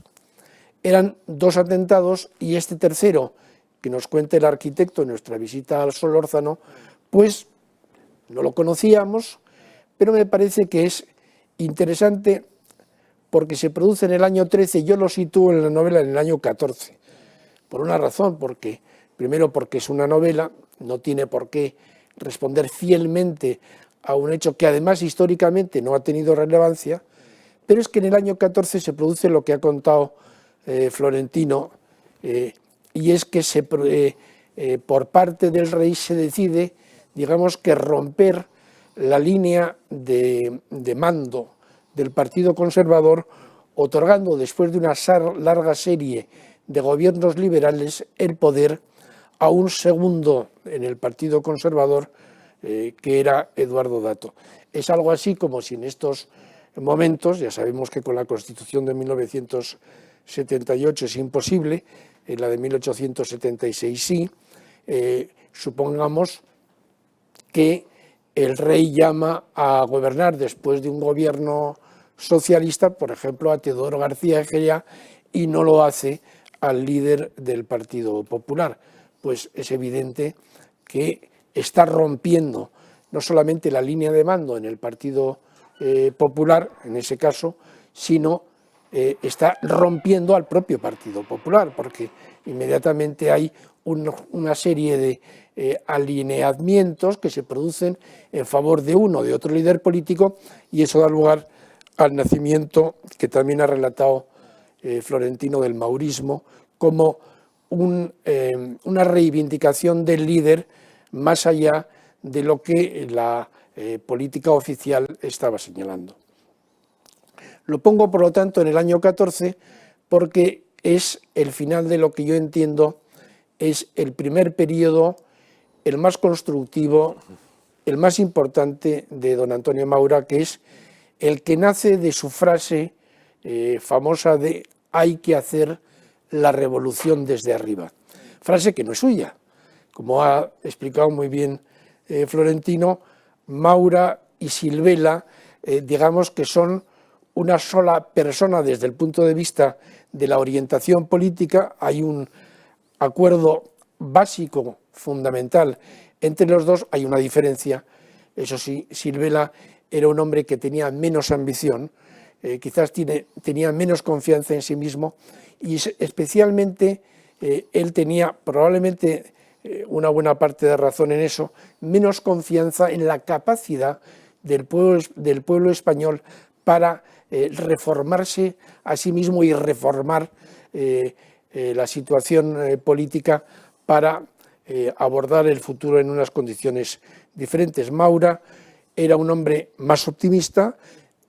Eran dos atentados y este tercero, que nos cuenta el arquitecto en nuestra visita al Solórzano, pues no lo conocíamos, pero me parece que es interesante porque se produce en el año 13, yo lo sitúo en la novela en el año 14, por una razón, primero porque es una novela, no tiene por qué responder fielmente a un hecho que además históricamente no ha tenido relevancia, pero es que en el año 14 se produce lo que ha contado Florentino, y es que por parte del rey se decide, digamos, que romper la línea de mando del Partido Conservador, otorgando después de una larga serie de gobiernos liberales el poder a un segundo en el Partido Conservador, que era Eduardo Dato. Es algo así como si en estos momentos, ya sabemos que con la Constitución de 1978 es imposible, en la de 1876 sí, supongamos que el rey llama a gobernar después de un gobierno socialista, por ejemplo, a Teodoro García Egea, y no lo hace al líder del Partido Popular. Pues es evidente que está rompiendo no solamente la línea de mando en el Partido Popular, en ese caso, sino está rompiendo al propio Partido Popular, porque inmediatamente hay una serie de alineamientos que se producen en favor de uno o de otro líder político, y eso da lugar al nacimiento, que también ha relatado Florentino, del maurismo, como una reivindicación del líder más allá de lo que la política oficial estaba señalando. Lo pongo, por lo tanto, en el año 14 porque es el final de lo que yo entiendo es el primer periodo, el más constructivo, el más importante de don Antonio Maura, que es el que nace de su frase famosa de "hay que hacer la revolución desde arriba", frase que no es suya. Como ha explicado muy bien Florentino, Maura y Silvela, digamos que son una sola persona desde el punto de vista de la orientación política. Hay un acuerdo básico, fundamental, entre los dos. Hay una diferencia, eso sí, Silvela era un hombre que tenía menos ambición, quizás tenía menos confianza en sí mismo, y especialmente él tenía, probablemente una buena parte de razón en eso, menos confianza en la capacidad del pueblo español para reformarse a sí mismo y reformar la situación política para abordar el futuro en unas condiciones diferentes. Maura era un hombre más optimista,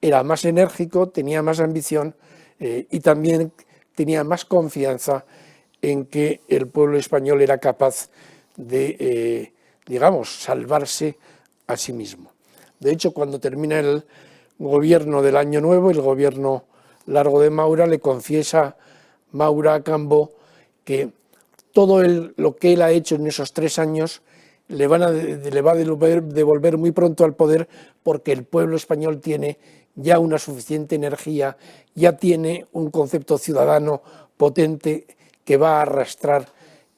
era más enérgico, tenía más ambición y también tenía más confianza en que el pueblo español era capaz de, digamos, salvarse a sí mismo. De hecho, cuando termina el gobierno del Año Nuevo, el gobierno largo de Maura, le confiesa Maura a Cambó que todo lo que él ha hecho en esos 3 años le va a devolver muy pronto al poder, porque el pueblo español tiene ya una suficiente energía, ya tiene un concepto ciudadano potente que va a arrastrar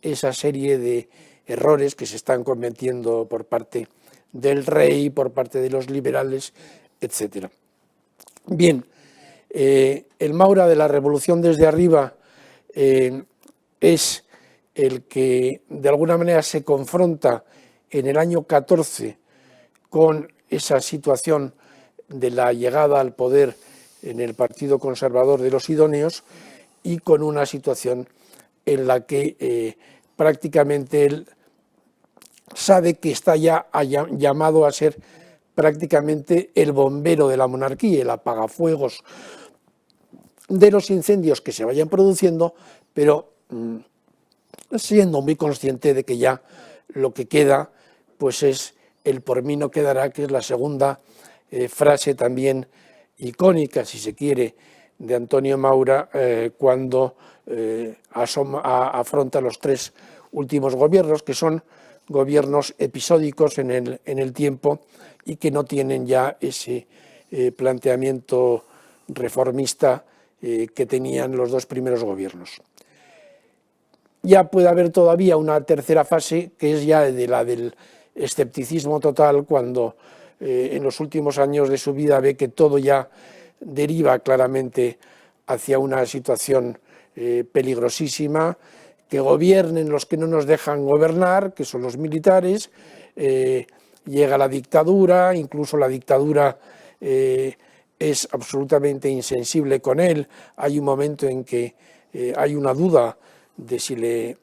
esa serie de errores que se están cometiendo por parte del rey, por parte de los liberales, etc. Bien, el Maura de la revolución desde arriba es el que de alguna manera se confronta en el año 14 con esa situación de la llegada al poder en el Partido Conservador de los Idóneos, y con una situación en la que prácticamente él sabe que está ya llamado a ser prácticamente el bombero de la monarquía, el apagafuegos de los incendios que se vayan produciendo, pero siendo muy consciente de que ya lo que queda pues es el por mí no quedará, que es la segunda frase también icónica, si se quiere, de Antonio Maura cuando afronta los 3 últimos gobiernos, que son gobiernos episódicos en el tiempo y que no tienen ya ese planteamiento reformista que tenían los 2 primeros gobiernos. Ya puede haber todavía una tercera fase, que es ya de la del escepticismo total, cuando en los últimos años de su vida ve que todo ya deriva claramente hacia una situación peligrosísima, que gobiernen los que no nos dejan gobernar, que son los militares, llega la dictadura, incluso la dictadura es absolutamente insensible con él. Hay un momento en que hay una duda de si le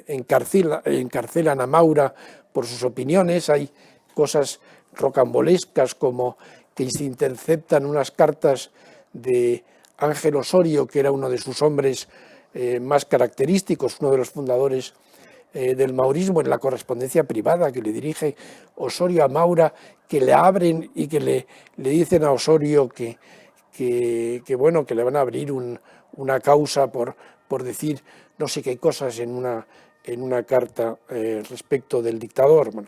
encarcelan a Maura por sus opiniones. Hay cosas rocambolescas como que se interceptan unas cartas de Ángel Osorio, que era uno de sus hombres más característicos, uno de los fundadores del maurismo, en la correspondencia privada que le dirige Osorio a Maura, que le abren y que le dicen a Osorio que le van a abrir una causa por decir no sé qué cosas en una carta respecto del dictador. Bueno,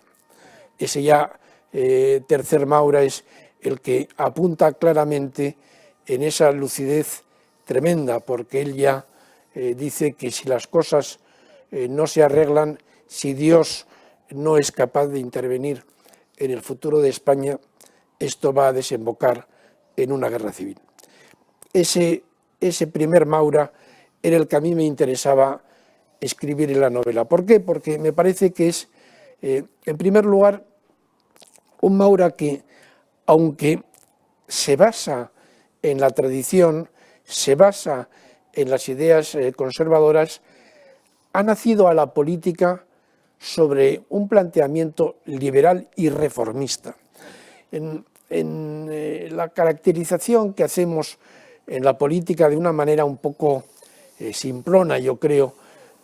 ese ya tercer Maura es el que apunta claramente en esa lucidez tremenda, porque él ya dice que si las cosas no se arreglan, si Dios no es capaz de intervenir en el futuro de España, esto va a desembocar en una guerra civil. Ese primer Maura era el que a mí me interesaba escribir en la novela. ¿Por qué? Porque me parece que es, en primer lugar, un Maura que, aunque se basa en la tradición, se basa en las ideas conservadoras, ha nacido a la política sobre un planteamiento liberal y reformista. En la caracterización que hacemos en la política de una manera un poco simplona, yo creo,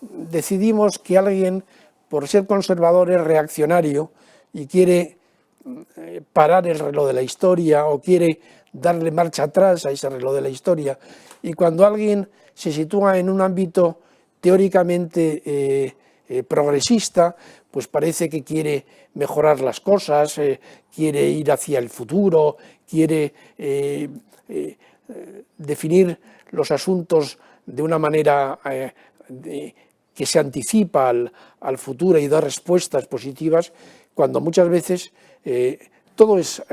decidimos que alguien, por ser conservador, es reaccionario y quiere parar el reloj de la historia o quiere darle marcha atrás a ese reloj de la historia. Y cuando alguien se sitúa en un ámbito teóricamente progresista, pues parece que quiere mejorar las cosas, quiere ir hacia el futuro, quiere definir los asuntos de una manera que se anticipa al futuro y da respuestas positivas, cuando muchas veces todo es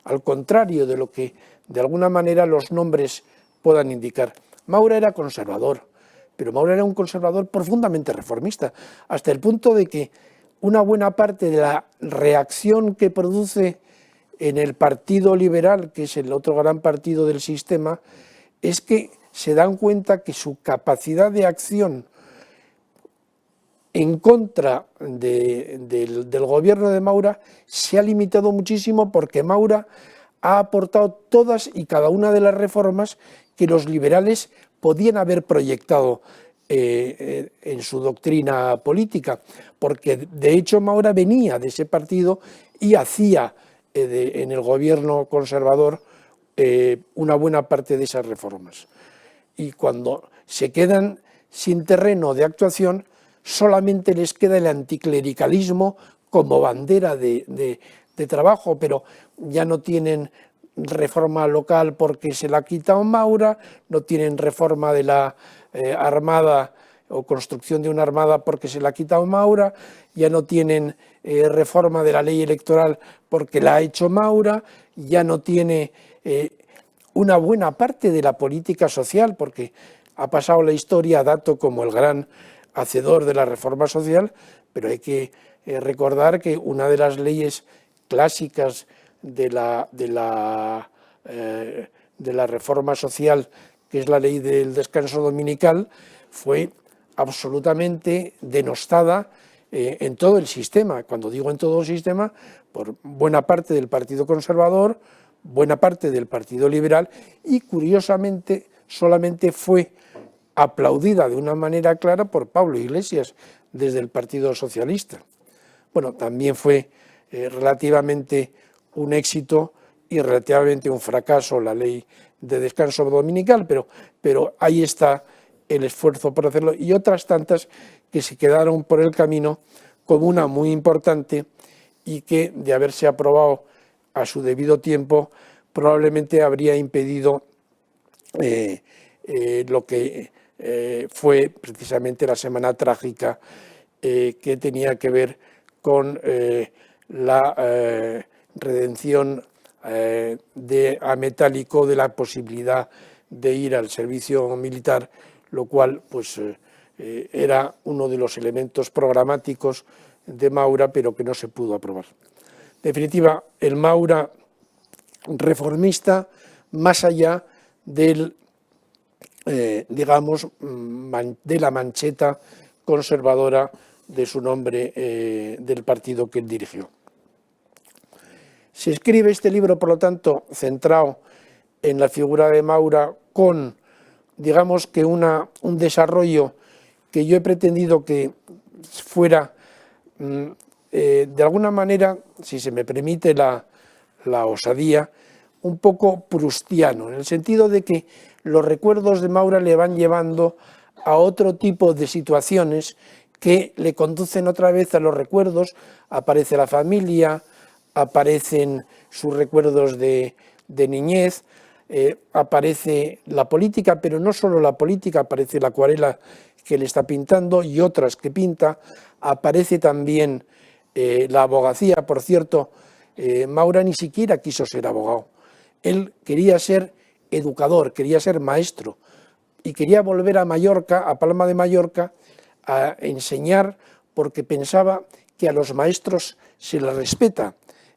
al contrario de lo que de alguna manera los nombres puedan indicar. Maura era conservador, pero Maura era un conservador profundamente reformista, hasta el punto de que una buena parte de la reacción que produce en el Partido Liberal, que es el otro gran partido del sistema, es que se dan cuenta que su capacidad de acción en contra del gobierno de Maura se ha limitado muchísimo, porque Maura ha aportado todas y cada una de las reformas que los liberales podían haber proyectado en su doctrina política, porque de hecho Maura venía de ese partido y hacía en el gobierno conservador una buena parte de esas reformas. Y cuando se quedan sin terreno de actuación, solamente les queda el anticlericalismo como bandera de trabajo, pero ya no tienen reforma local porque se la ha quitado Maura, no tienen reforma de la armada o construcción de una armada porque se la ha quitado Maura, ya no tienen reforma de la ley electoral porque la ha hecho Maura, ya no tiene una buena parte de la política social, porque ha pasado la historia a Dato como el gran hacedor de la reforma social, pero hay que recordar que una de las leyes clásicas de la reforma social, que es la ley del descanso dominical, fue absolutamente denostada en todo el sistema. Cuando digo en todo el sistema, por buena parte del Partido Conservador, buena parte del Partido Liberal, y curiosamente solamente fue aplaudida de una manera clara por Pablo Iglesias desde el Partido Socialista. Bueno, también fue relativamente un éxito y relativamente un fracaso la ley de descanso dominical, pero ahí está el esfuerzo por hacerlo, y otras tantas que se quedaron por el camino, como una muy importante y que, de haberse aprobado a su debido tiempo, probablemente habría impedido lo que fue precisamente la Semana Trágica, que tenía que ver con la redención a Metálico de la posibilidad de ir al servicio militar, lo cual pues era uno de los elementos programáticos de Maura, pero que no se pudo aprobar. En definitiva, el Maura reformista, más allá del, digamos, de la mancheta conservadora de su nombre del partido que él dirigió. Se escribe este libro, por lo tanto, centrado en la figura de Maura, con, digamos, que un desarrollo que yo he pretendido que fuera, de alguna manera, si se me permite la osadía, un poco proustiano, en el sentido de que los recuerdos de Maura le van llevando a otro tipo de situaciones que le conducen otra vez a los recuerdos. Aparece la familia, aparecen sus recuerdos de niñez, aparece la política, pero no solo la política, aparece la acuarela que le está pintando y otras que pinta, aparece también la abogacía. Por cierto, Maura ni siquiera quiso ser abogado, él quería ser educador, quería ser maestro y quería volver a Mallorca, a Palma de Mallorca, a enseñar, porque pensaba que a los maestros se les respeta,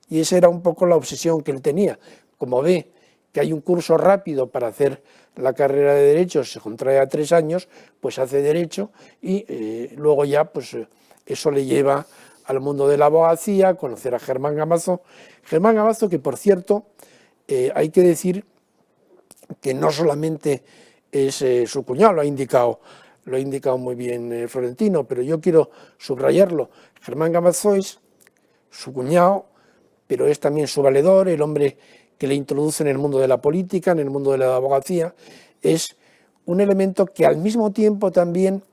y esa era un poco la obsesión que él tenía. Como ve que hay un curso rápido para hacer la carrera de Derecho, se contrae a 3 años, pues hace Derecho y luego ya pues eso le lleva al mundo de la abogacía, a conocer a Germán Gamazo. Germán Gamazo, que por cierto, hay que decir que no solamente es su cuñado, lo ha indicado muy bien Florentino, pero yo quiero subrayarlo. Germán Gamazo es su cuñado, pero es también su valedor, el hombre que le introduce en el mundo de la política, en el mundo de la abogacía. Es un elemento que al mismo tiempo también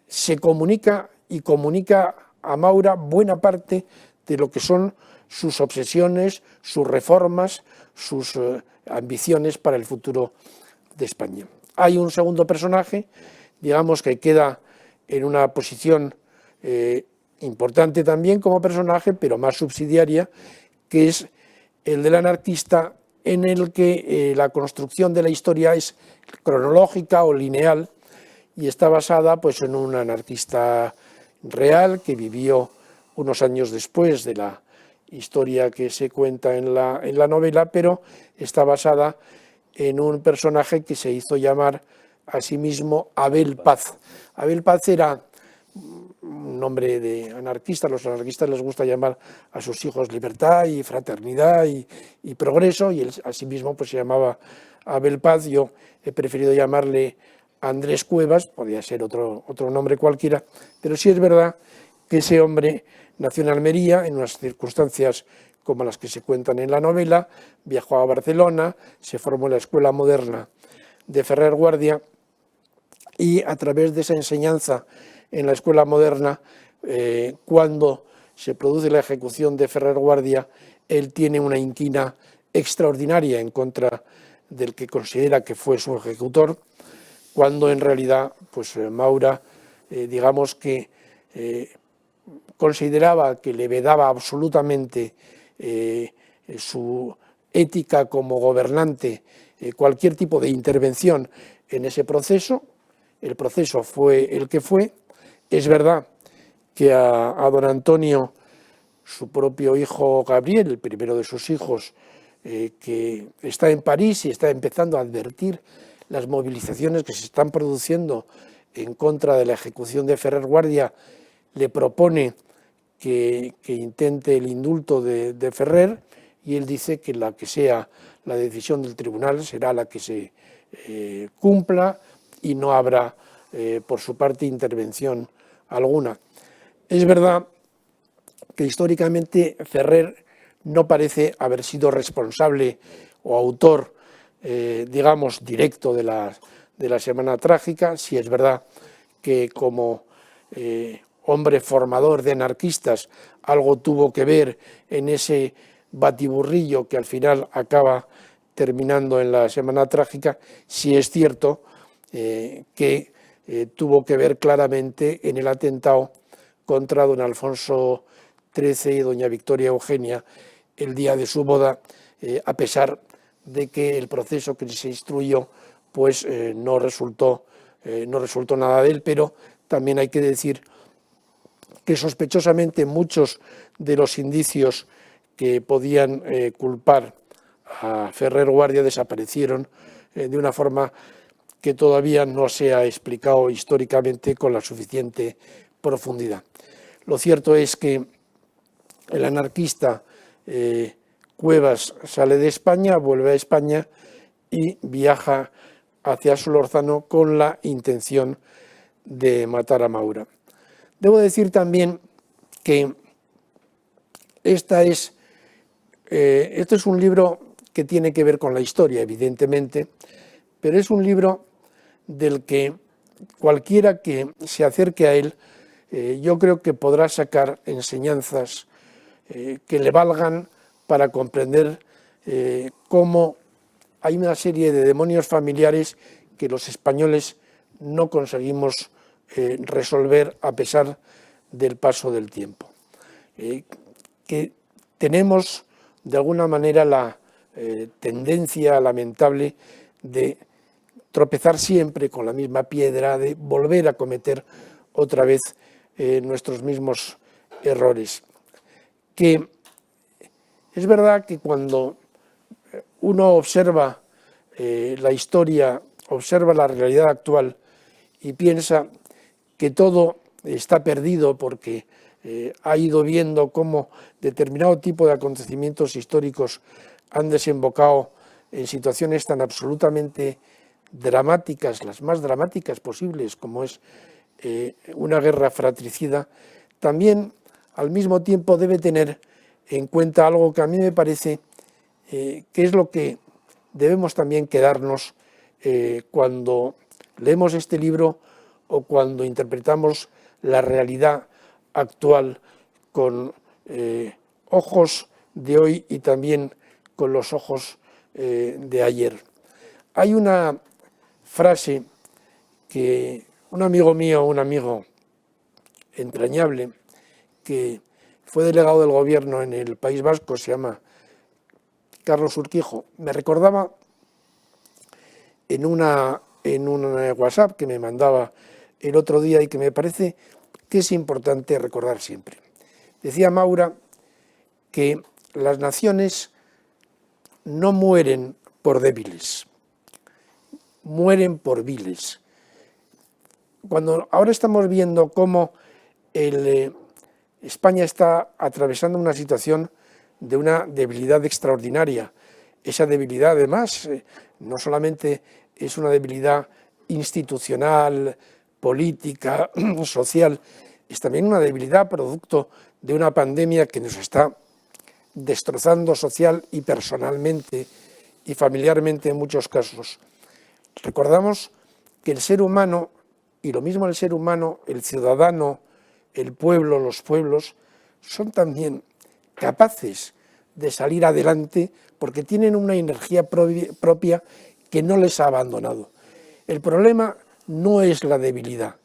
se comunica y comunica a Maura buena parte de lo que son sus obsesiones, sus reformas, sus ambiciones para el futuro de España. Hay un segundo personaje, digamos, que queda en una posición importante también como personaje, pero más subsidiaria, que es el del anarquista, en el que la construcción de la historia es cronológica o lineal y está basada pues, en un anarquista real que vivió unos años después de la historia que se cuenta en la novela, pero está basada en un personaje que se hizo llamar a sí mismo Abel Paz. Abel Paz era un nombre de anarquista. A los anarquistas les gusta llamar a sus hijos libertad y fraternidad y progreso, y él a sí mismo pues, se llamaba Abel Paz. Yo he preferido llamarle Andrés Cuevas, podría ser otro nombre cualquiera, pero sí es verdad que ese hombre nació en Almería en unas circunstancias como las que se cuentan en la novela, viajó a Barcelona, se formó en la Escuela Moderna de Ferrer Guardia, y a través de esa enseñanza en la Escuela Moderna, cuando se produce la ejecución de Ferrer Guardia, él tiene una inquina extraordinaria en contra del que considera que fue su ejecutor, cuando en realidad pues, Maura, digamos que consideraba que le vedaba absolutamente su ética como gobernante cualquier tipo de intervención en ese proceso. El proceso fue el que fue. Es verdad que a don Antonio, su propio hijo Gabriel, el primero de sus hijos, que está en París y está empezando a advertir las movilizaciones que se están produciendo en contra de la ejecución de Ferrer Guardia, le propone que intente el indulto de Ferrer, y él dice que la que sea la decisión del tribunal será la que se cumpla, y no habrá, por su parte, intervención alguna. Es verdad que históricamente Ferrer no parece haber sido responsable o autor, digamos, directo de la Semana Trágica. Sí es verdad que como hombre formador de anarquistas algo tuvo que ver en ese batiburrillo que al final acaba terminando en la Semana Trágica. Sí es cierto que tuvo que ver claramente en el atentado contra don Alfonso XIII y doña Victoria Eugenia el día de su boda, a pesar de que el proceso que se instruyó pues no resultó nada de él, pero también hay que decir que sospechosamente muchos de los indicios que podían culpar a Ferrer Guardia desaparecieron de una forma que todavía no se ha explicado históricamente con la suficiente profundidad. Lo cierto es que el anarquista Cuevas sale de España, vuelve a España y viaja hacia Solórzano con la intención de matar a Maura. Debo decir también que este es un libro que tiene que ver con la historia, evidentemente, pero es un libro del que cualquiera que se acerque a él, yo creo que podrá sacar enseñanzas que le valgan para comprender cómo hay una serie de demonios familiares que los españoles no conseguimos resolver a pesar del paso del tiempo. Que tenemos de alguna manera la tendencia lamentable de tropezar siempre con la misma piedra, de volver a cometer otra vez nuestros mismos errores. Que es verdad que cuando uno observa la historia, observa la realidad actual y piensa que todo está perdido porque ha ido viendo cómo determinado tipo de acontecimientos históricos han desembocado en situaciones tan absolutamente dramáticas, las más dramáticas posibles, como es una guerra fratricida, también al mismo tiempo debe tener en cuenta algo que a mí me parece que es lo que debemos también quedarnos cuando leemos este libro o cuando interpretamos la realidad actual con ojos de hoy y también con los ojos de ayer. Hay una frase que un amigo mío, un amigo entrañable, que fue delegado del gobierno en el País Vasco, se llama Carlos Urquijo, me recordaba en un WhatsApp que me mandaba el otro día y que me parece que es importante recordar siempre. Decía Maura que las naciones no mueren por débiles, mueren por viles. Cuando ahora estamos viendo cómo España está atravesando una situación de una debilidad extraordinaria, esa debilidad además no solamente es una debilidad institucional, política, social, es también una debilidad producto de una pandemia que nos está destrozando social y personalmente y familiarmente en muchos casos. Recordamos que el ser humano, y lo mismo el ser humano, el ciudadano, el pueblo, los pueblos, son también capaces de salir adelante porque tienen una energía propia que no les ha abandonado. El problema no es la debilidad,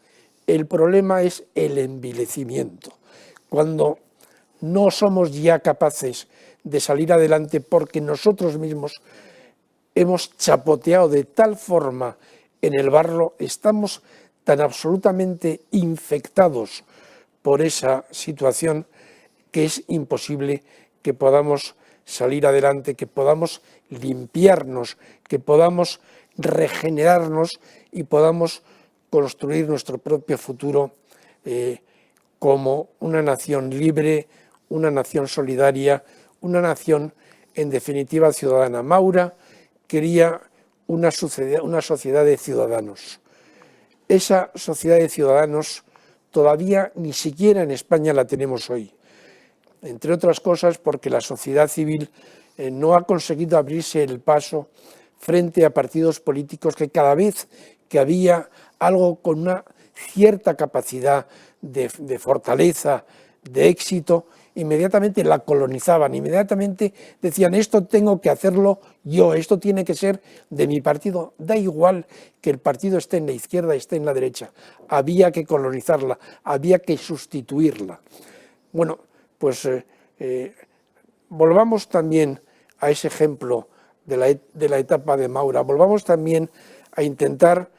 el problema es el envilecimiento. Cuando no somos ya capaces de salir adelante porque nosotros mismos hemos chapoteado de tal forma en el barro, estamos tan absolutamente infectados por esa situación que es imposible que podamos salir adelante, que podamos limpiarnos, que podamos regenerarnos y podamos construir nuestro propio futuro como una nación libre, una nación solidaria, una nación en definitiva ciudadana. Maura quería una sociedad de ciudadanos. esa sociedad de ciudadanos todavía ni siquiera en España la tenemos hoy. Entre otras cosas porque la sociedad civil no ha conseguido abrirse el paso frente a partidos políticos que cada vez que había algo con una cierta capacidad de fortaleza, de éxito, inmediatamente la colonizaban, inmediatamente decían esto tengo que hacerlo yo, esto tiene que ser de mi partido, da igual que el partido esté en la izquierda, esté en la derecha, había que colonizarla, había que sustituirla. Bueno, pues volvamos también a ese ejemplo de la etapa de Maura, volvamos también a intentar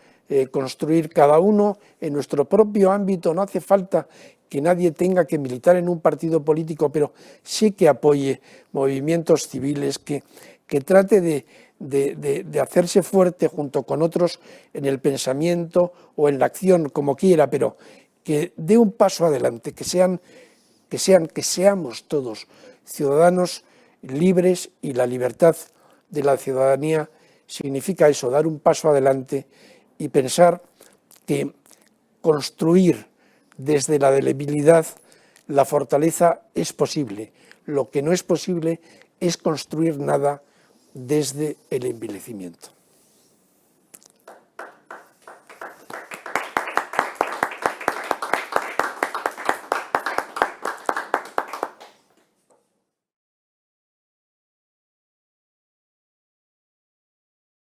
construir cada uno en nuestro propio ámbito, no hace falta que nadie tenga que militar en un partido político, pero sí que apoye movimientos civiles, que trate de hacerse fuerte junto con otros en el pensamiento o en la acción, como quiera, pero que dé un paso adelante, que seamos todos ciudadanos libres, y la libertad de la ciudadanía significa eso, dar un paso adelante y pensar que construir desde la debilidad la fortaleza es posible. Lo que no es posible es construir nada desde el envilecimiento.